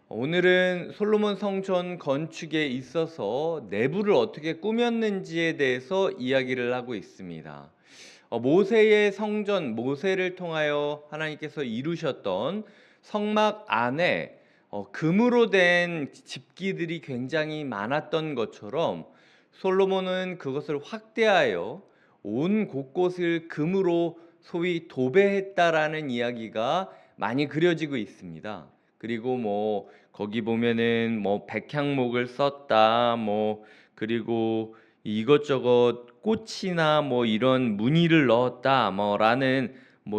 오늘은 솔로몬 성전 건축에 있어서 내부를 어떻게 꾸몄는지에 대해서 이야기를 하고 있습니다. 모세의 성전, 모세를 통하여 하나님께서 이루셨던 성막 안에 금으로 된 집기들이 굉장히 많았던 것처럼 솔로몬은 그것을 확대하여 온 곳곳을 금으로 소위 도배했다라는 이야기가 많이 그려지고 있습니다. 그리고 거기 보면은 백향목을 썼다 그리고 이것저것 꽃이나 이런 무늬를 넣었다 라는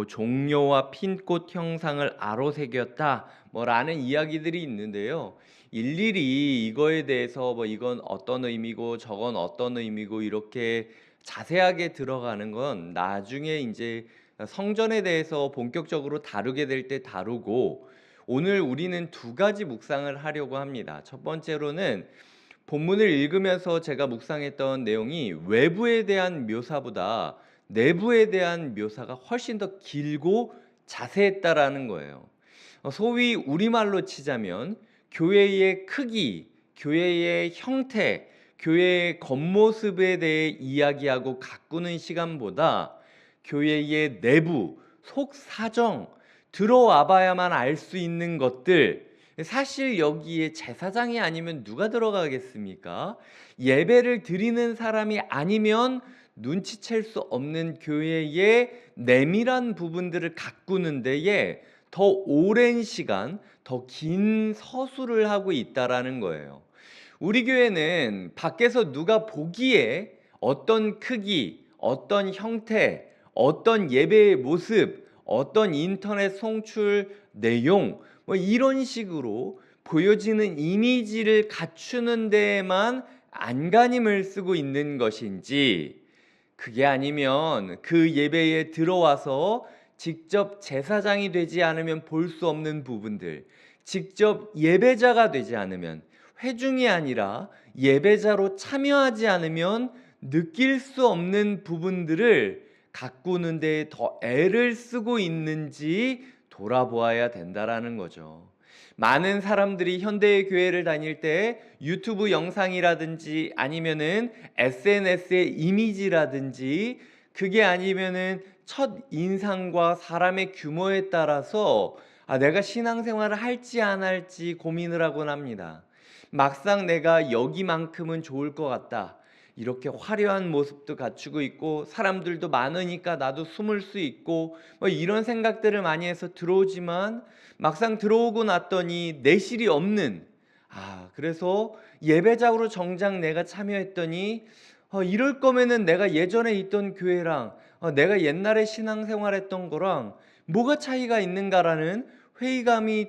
종려와 핀꽃 형상을 아로새겼다 라는 이야기들이 있는데요. 일일이 이거에 대해서 이건 어떤 의미고 저건 어떤 의미고 이렇게 자세하게 들어가는 건 나중에 이제 성전에 대해서 본격적으로 다루게 될 때 다루고, 오늘 우리는 두 가지 묵상을 하려고 합니다. 첫 번째로는 본문을 읽으면서 제가 묵상했던 내용이 외부에 대한 묘사보다 내부에 대한 묘사가 훨씬 더 길고 자세했다라는 거예요. 소위 우리말로 치자면 교회의 크기, 교회의 형태, 교회의 겉모습에 대해 이야기하고 가꾸는 시간보다 교회의 내부, 속 사정, 들어와 봐야만 알 수 있는 것들, 사실 여기에 제사장이 아니면 누가 들어가겠습니까? 예배를 드리는 사람이 아니면 눈치챌 수 없는 교회의 내밀한 부분들을 가꾸는 데에 더 오랜 시간, 더 긴 서술을 하고 있다라는 거예요. 우리 교회는 밖에서 누가 보기에 어떤 크기, 어떤 형태, 어떤 예배의 모습, 어떤 인터넷 송출 내용 이런 식으로 보여지는 이미지를 갖추는 데에만 안간힘을 쓰고 있는 것인지, 그게 아니면 그 예배에 들어와서 직접 제사장이 되지 않으면 볼 수 없는 부분들, 직접 예배자가 되지 않으면, 회중이 아니라 예배자로 참여하지 않으면 느낄 수 없는 부분들을 가꾸는 데 더 애를 쓰고 있는지 돌아보아야 된다라는 거죠. 많은 사람들이 현대의 교회를 다닐 때 유튜브 영상이라든지 아니면은 SNS의 이미지라든지, 그게 아니면은 첫 인상과 사람의 규모에 따라서 내가 신앙생활을 할지 안 할지 고민을 하곤 합니다. 막상 내가 여기만큼은 좋을 것 같다, 이렇게 화려한 모습도 갖추고 있고 사람들도 많으니까 나도 숨을 수 있고 이런 생각들을 많이 해서 들어오지만, 막상 들어오고 났더니 내실이 없는, 그래서 예배자로 정작 내가 참여했더니 이럴 거면은 내가 예전에 있던 교회랑 내가 옛날에 신앙생활했던 거랑 뭐가 차이가 있는가라는 회의감이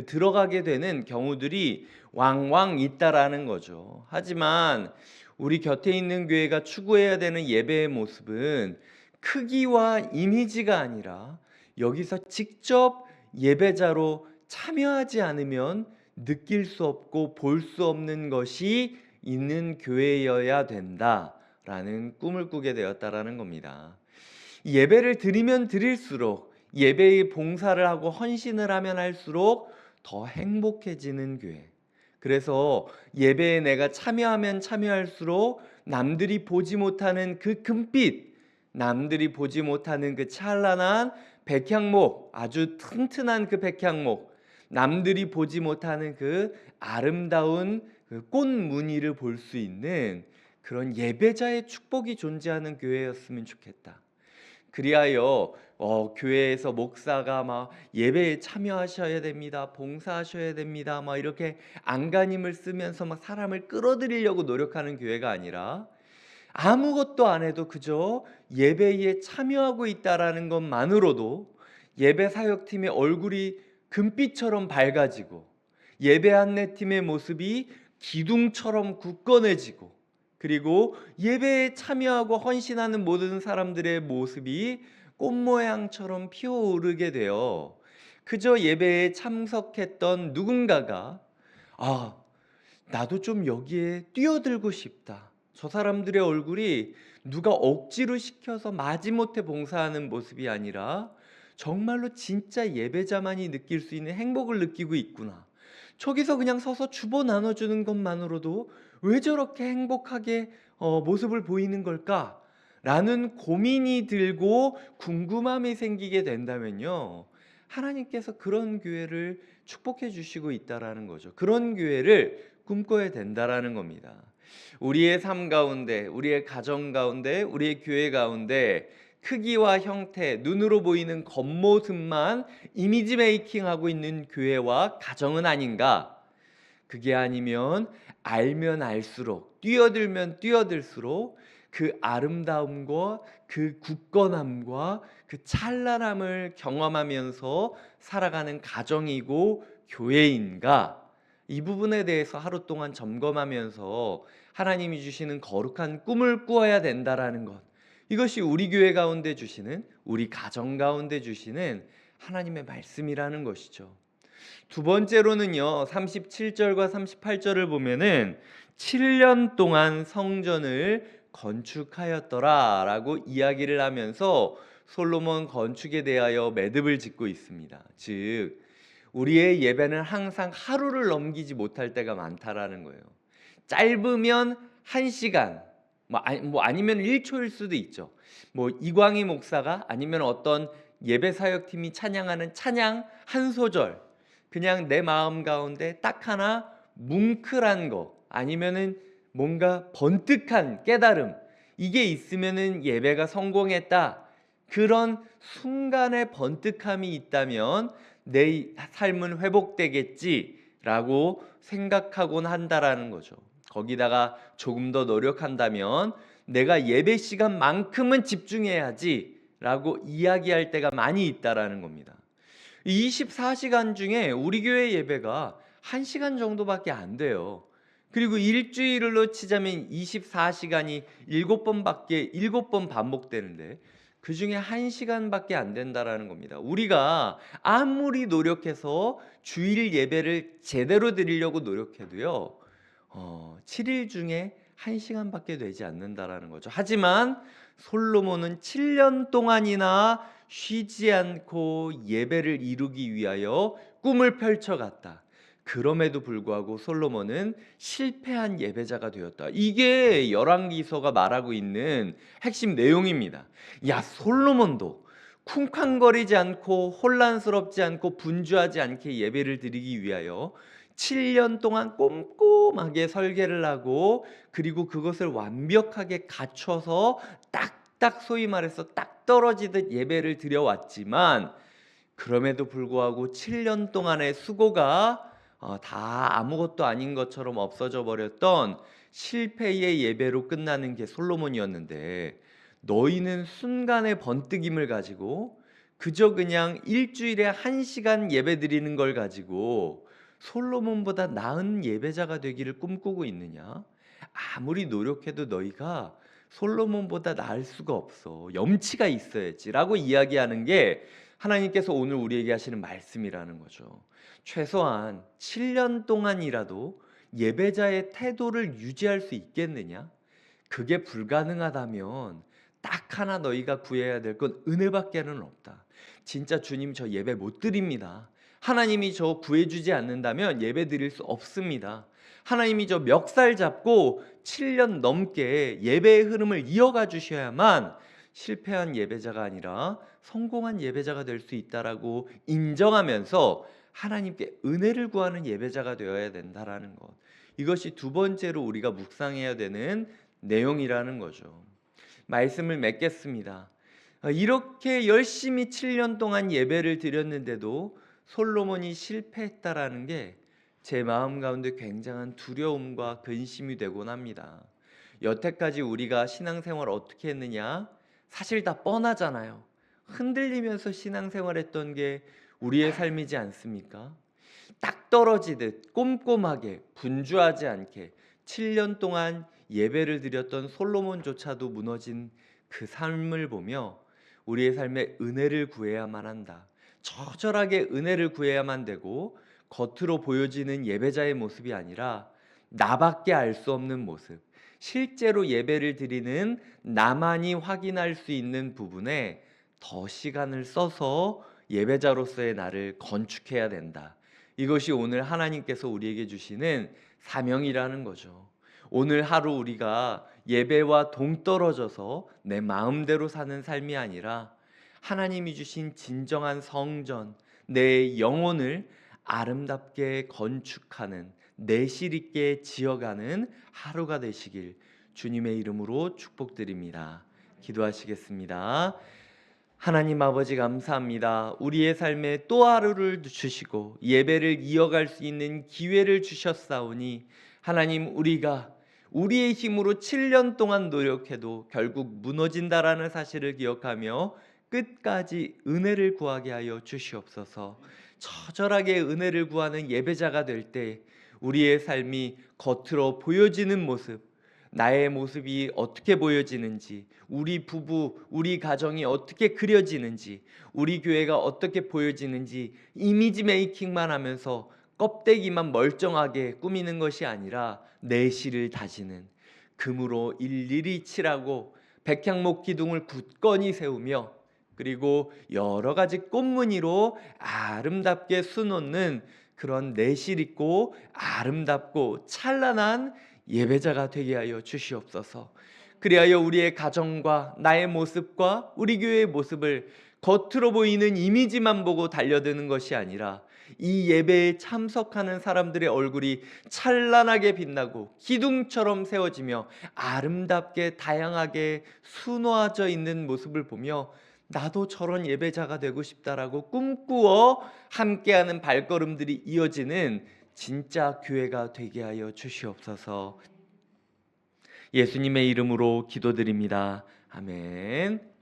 들어가게 되는 경우들이 왕왕 있다라는 거죠. 하지만 우리 곁에 있는 교회가 추구해야 되는 예배의 모습은 크기와 이미지가 아니라 여기서 직접 예배자로 참여하지 않으면 느낄 수 없고 볼 수 없는 것이 있는 교회여야 된다라는 꿈을 꾸게 되었다라는 겁니다. 예배를 드리면 드릴수록, 예배의 봉사를 하고 헌신을 하면 할수록 더 행복해지는 교회. 그래서 예배에 내가 참여하면 참여할수록 남들이 보지 못하는 그 금빛, 남들이 보지 못하는 그 찬란한 백향목, 아주 튼튼한 그 백향목, 남들이 보지 못하는 그 아름다운 그 꽃무늬를 볼 수 있는 그런 예배자의 축복이 존재하는 교회였으면 좋겠다. 그리하여 교회에서 목사가 막 예배에 참여하셔야 됩니다, 봉사하셔야 됩니다, 막 이렇게 안간힘을 쓰면서 막 사람을 끌어들이려고 노력하는 교회가 아니라, 아무것도 안 해도 그저 예배에 참여하고 있다라는 것만으로도 예배 사역팀의 얼굴이 금빛처럼 밝아지고, 예배 안내팀의 모습이 기둥처럼 굳건해지고, 그리고 예배에 참여하고 헌신하는 모든 사람들의 모습이 꽃 모양처럼 피어오르게 되어 그저 예배에 참석했던 누군가가 나도 좀 여기에 뛰어들고 싶다, 저 사람들의 얼굴이 누가 억지로 시켜서 마지못해 봉사하는 모습이 아니라 정말로 진짜 예배자만이 느낄 수 있는 행복을 느끼고 있구나, 저기서 그냥 서서 주보 나눠주는 것만으로도 왜 저렇게 행복하게 모습을 보이는 걸까? 라는 고민이 들고 궁금함이 생기게 된다면요. 하나님께서 그런 교회를 축복해 주시고 있다라는 거죠. 그런 교회를 꿈꿔야 된다라는 겁니다. 우리의 삶 가운데, 우리의 가정 가운데, 우리의 교회 가운데 크기와 형태, 눈으로 보이는 겉모습만 이미지 메이킹하고 있는 교회와 가정은 아닌가? 그게 아니면 알면 알수록, 뛰어들면 뛰어들수록 그 아름다움과 그 굳건함과 그 찬란함을 경험하면서 살아가는 가정이고 교회인가? 이 부분에 대해서 하루 동안 점검하면서 하나님이 주시는 거룩한 꿈을 꾸어야 된다라는 것. 이것이 우리 교회 가운데 주시는, 우리 가정 가운데 주시는 하나님의 말씀이라는 것이죠. 두 번째로는요, 37절과 38절을 보면은 7년 동안 성전을 건축하였더라 라고 이야기를 하면서 솔로몬 건축에 대하여 매듭을 짓고 있습니다. 즉, 우리의 예배는 항상 하루를 넘기지 못할 때가 많다라는 거예요. 짧으면 1시간, 아니면 1초일 수도 있죠. 이광희 목사가 아니면 어떤 예배 사역팀이 찬양하는 찬양 한 소절, 그냥 내 마음 가운데 딱 하나 뭉클한 거, 아니면은 뭔가 번뜩한 깨달음, 이게 있으면은 예배가 성공했다. 그런 순간의 번뜩함이 있다면 내 삶은 회복되겠지라고 생각하곤 한다라는 거죠. 거기다가 조금 더 노력한다면 내가 예배 시간만큼은 집중해야지라고 이야기할 때가 많이 있다라는 겁니다. 24시간 중에 우리 교회 예배가 1시간 정도밖에 안 돼요. 그리고 일주일로 치자면 24시간이 7번 반복되는데 그 중에 1시간밖에 안 된다라는 겁니다. 우리가 아무리 노력해서 주일 예배를 제대로 드리려고 노력해도요, 7일 중에 1시간밖에 되지 않는다라는 거죠. 하지만 솔로몬은 7년 동안이나 쉬지 않고 예배를 이루기 위하여 꿈을 펼쳐갔다. 그럼에도 불구하고 솔로몬은 실패한 예배자가 되었다. 이게 열왕기서가 말하고 있는 핵심 내용입니다. 야, 솔로몬도 쿵쾅거리지 않고 혼란스럽지 않고 분주하지 않게 예배를 드리기 위하여 7년 동안 꼼꼼하게 설계를 하고 그리고 그것을 완벽하게 갖춰서 딱 소위 말해서 딱 떨어지듯 예배를 드려왔지만 그럼에도 불구하고 7년 동안의 수고가 다 아무것도 아닌 것처럼 없어져 버렸던 실패의 예배로 끝나는 게 솔로몬이었는데, 너희는 순간의 번뜩임을 가지고 그저 그냥 일주일에 1시간 예배 드리는 걸 가지고 솔로몬보다 나은 예배자가 되기를 꿈꾸고 있느냐? 아무리 노력해도 너희가 솔로몬보다 나을 수가 없어. 염치가 있어야지라고 이야기하는 게 하나님께서 오늘 우리에게 하시는 말씀이라는 거죠. 최소한 7년 동안이라도 예배자의 태도를 유지할 수 있겠느냐? 그게 불가능하다면 딱 하나 너희가 구해야 될 건 은혜밖에는 없다. 진짜 주님, 저 예배 못 드립니다. 하나님이 저 구해주지 않는다면 예배 드릴 수 없습니다. 하나님이 저 멱살 잡고 7년 넘게 예배의 흐름을 이어가 주셔야만 실패한 예배자가 아니라 성공한 예배자가 될 수 있다라고 인정하면서 하나님께 은혜를 구하는 예배자가 되어야 된다라는 것. 이것이 두 번째로 우리가 묵상해야 되는 내용이라는 거죠. 말씀을 맺겠습니다. 이렇게 열심히 7년 동안 예배를 드렸는데도 솔로몬이 실패했다라는 게 제 마음 가운데 굉장한 두려움과 근심이 되곤 합니다. 여태까지 우리가 신앙생활 어떻게 했느냐? 사실 다 뻔하잖아요. 흔들리면서 신앙생활했던 게 우리의 삶이지 않습니까? 딱 떨어지듯 꼼꼼하게 분주하지 않게 7년 동안 예배를 드렸던 솔로몬조차도 무너진 그 삶을 보며 우리의 삶에 은혜를 구해야만 한다. 처절하게 은혜를 구해야만 되고 겉으로 보여지는 예배자의 모습이 아니라 나밖에 알 수 없는 모습, 실제로 예배를 드리는 나만이 확인할 수 있는 부분에 더 시간을 써서 예배자로서의 나를 건축해야 된다. 이것이 오늘 하나님께서 우리에게 주시는 사명이라는 거죠. 오늘 하루 우리가 예배와 동떨어져서 내 마음대로 사는 삶이 아니라 하나님이 주신 진정한 성전, 내 영혼을 아름답게 건축하는, 내실 있게 지어가는 하루가 되시길 주님의 이름으로 축복드립니다. 기도하시겠습니다. 하나님 아버지 감사합니다. 우리의 삶에 또 하루를 주시고 예배를 이어갈 수 있는 기회를 주셨사오니 하나님, 우리가 우리의 힘으로 7년 동안 노력해도 결국 무너진다라는 사실을 기억하며 끝까지 은혜를 구하게 하여 주시옵소서. 처절하게 은혜를 구하는 예배자가 될 때 우리의 삶이 겉으로 보여지는 모습, 나의 모습이 어떻게 보여지는지, 우리 부부, 우리 가정이 어떻게 그려지는지, 우리 교회가 어떻게 보여지는지 이미지 메이킹만 하면서 껍데기만 멀쩡하게 꾸미는 것이 아니라 내실을 다지는, 금으로 일일이 칠하고 백향목 기둥을 굳건히 세우며 그리고 여러 가지 꽃무늬로 아름답게 수놓는 그런 내실 있고 아름답고 찬란한 예배자가 되게 하여 주시옵소서. 그리하여 우리의 가정과 나의 모습과 우리 교회의 모습을 겉으로 보이는 이미지만 보고 달려드는 것이 아니라 이 예배에 참석하는 사람들의 얼굴이 찬란하게 빛나고 기둥처럼 세워지며 아름답게 다양하게 수놓아져 있는 모습을 보며 나도 저런 예배자가 되고 싶다라고 꿈꾸어 함께하는 발걸음들이 이어지는 진짜 교회가 되게 하여 주시옵소서. 예수님의 이름으로 기도드립니다. 아멘.